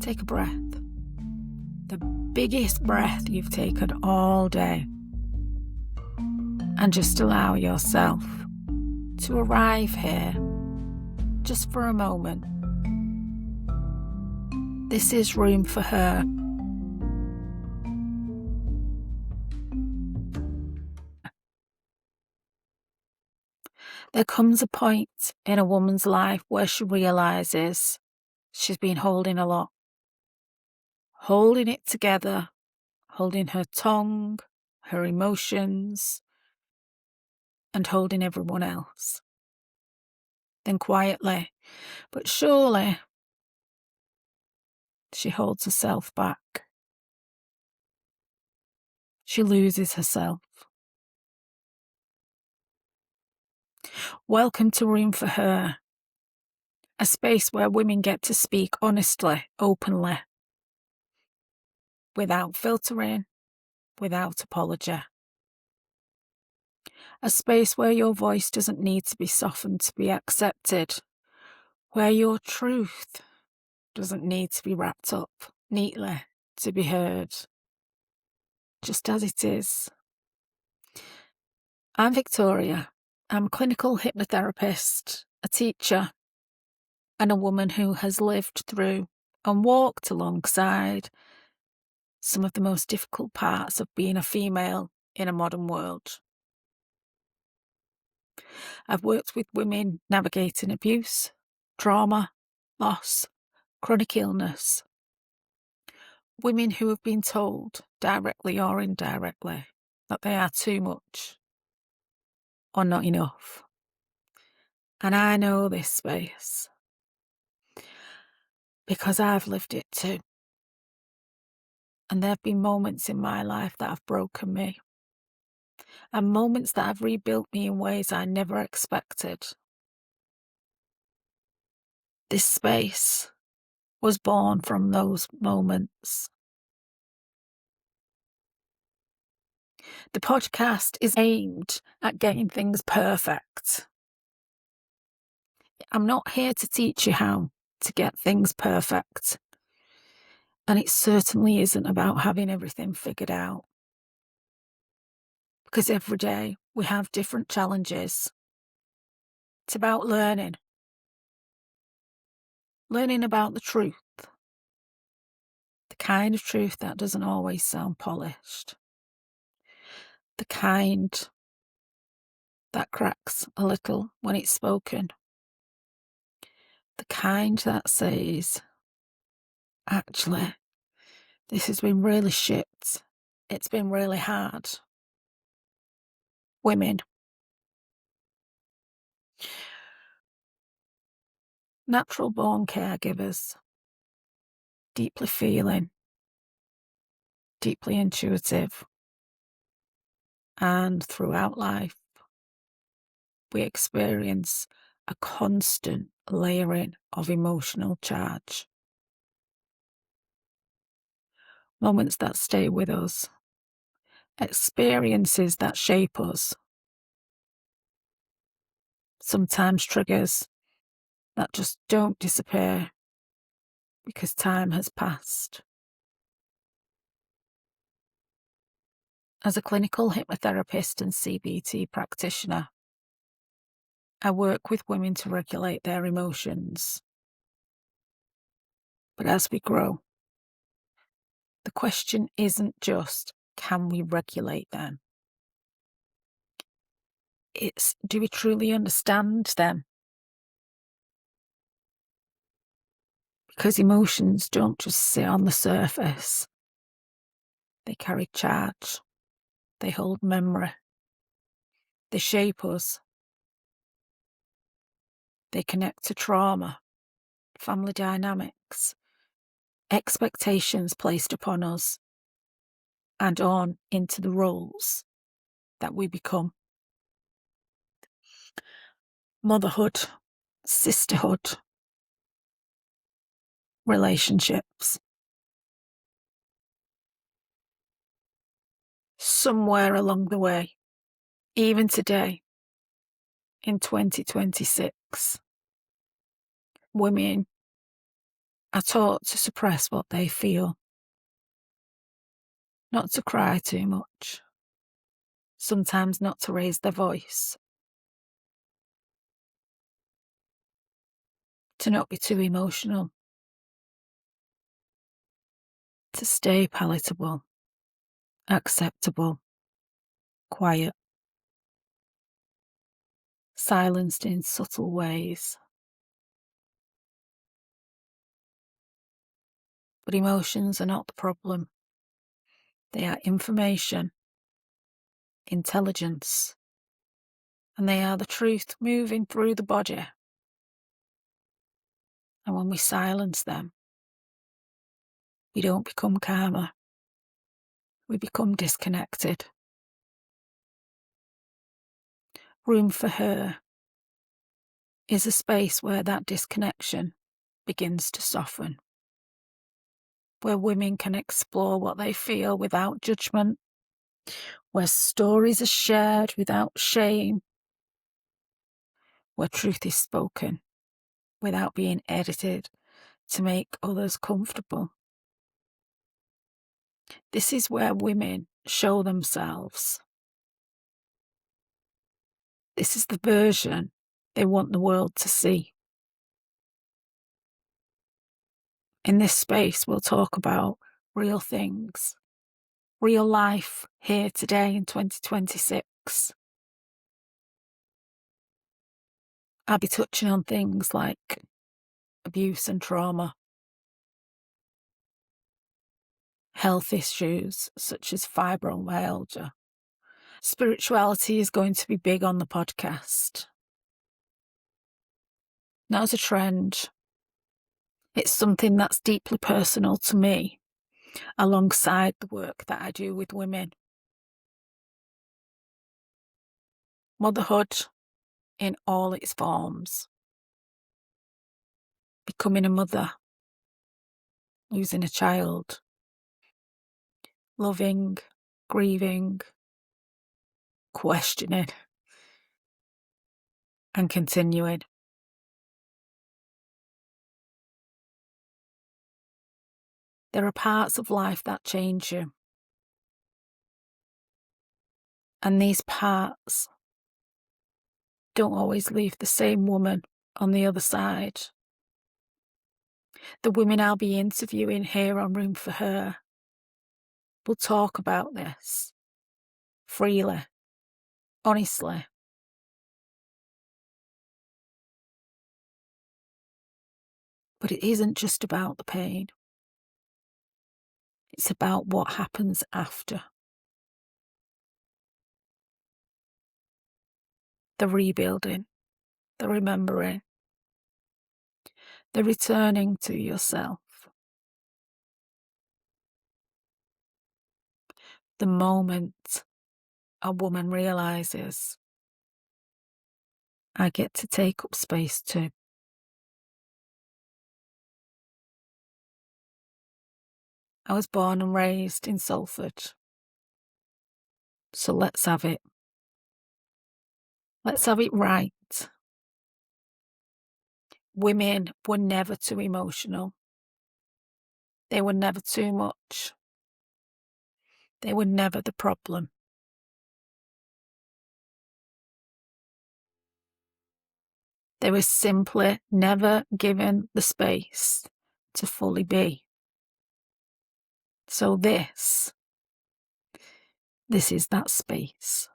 Take a breath. The biggest breath you've taken all day. And just allow yourself to arrive here just for a moment. This is room for her. There comes a point in a woman's life where she realises she's been holding a lot. Holding it together, holding her tongue, her emotions, and holding everyone else. Then quietly, but surely, she holds herself back. She loses herself. Welcome to Room for Her, a space where women get to speak honestly, openly, without filtering, without apology. A space where your voice doesn't need to be softened to be accepted, where your truth doesn't need to be wrapped up neatly to be heard, just as it is. I'm Victoria. I'm a clinical hypnotherapist, a teacher, and a woman who has lived through and walked alongside some of the most difficult parts of being a female in a modern world. I've worked with women navigating abuse, trauma, loss, chronic illness. Women who have been told, directly or indirectly, that they are too much or not enough. And I know this space because I've lived it too. And there have been moments in my life that have broken me, and moments that have rebuilt me in ways I never expected. This space was born from those moments. The podcast is aimed at getting things perfect. I'm not here to teach you how to get things perfect. And it certainly isn't about having everything figured out. Because every day we have different challenges. It's about learning. Learning about the truth. The kind of truth that doesn't always sound polished. The kind that cracks a little when it's spoken. The kind that says, actually, this has been really shit. It's been really hard. Women. Natural born caregivers. Deeply feeling. Deeply intuitive. And throughout life, we experience a constant layering of emotional charge. Moments that stay with us. Experiences that shape us. Sometimes triggers that just don't disappear because time has passed. As a clinical hypnotherapist and CBT practitioner, I work with women to regulate their emotions. But as we grow, the question isn't just, can we regulate them? It's, do we truly understand them? Because emotions don't just sit on the surface. They carry charge. They hold memory. They shape us. They connect to trauma, family dynamics, expectations placed upon us, and on into the roles that we become. Motherhood, sisterhood, relationships. Somewhere along the way, even today, in 2026, women are taught to suppress what they feel, not to cry too much, sometimes not to raise their voice, to not be too emotional, to stay palatable, acceptable, quiet, silenced in subtle ways. But emotions are not the problem. They are information, intelligence, and they are the truth moving through the body. And when we silence them, we don't become calmer. We become disconnected. Room for Her is a space where that disconnection begins to soften, where women can explore what they feel without judgment, where stories are shared without shame, where truth is spoken without being edited to make others comfortable. This is where women show themselves. This is the version they want the world to see. In this space, we'll talk about real things, real life here today in 2026. I'll be touching on things like abuse and trauma, health issues such as fibromyalgia. Spirituality is going to be big on the podcast. Not as a trend. It's something that's deeply personal to me, alongside the work that I do with women. Motherhood in all its forms. Becoming a mother, losing a child, loving, grieving, questioning, and continuing. There are parts of life that change you. And these parts don't always leave the same woman on the other side. The women I'll be interviewing here on Room for Her will talk about this freely, honestly. But it isn't just about the pain. It's about what happens after. The rebuilding, the remembering, the returning to yourself. The moment a woman realizes, I get to take up space too. I was born and raised in Salford. So let's have it. Let's have it right. Women were never too emotional. They were never too much. They were never the problem. They were simply never given the space to fully be. So this is that space.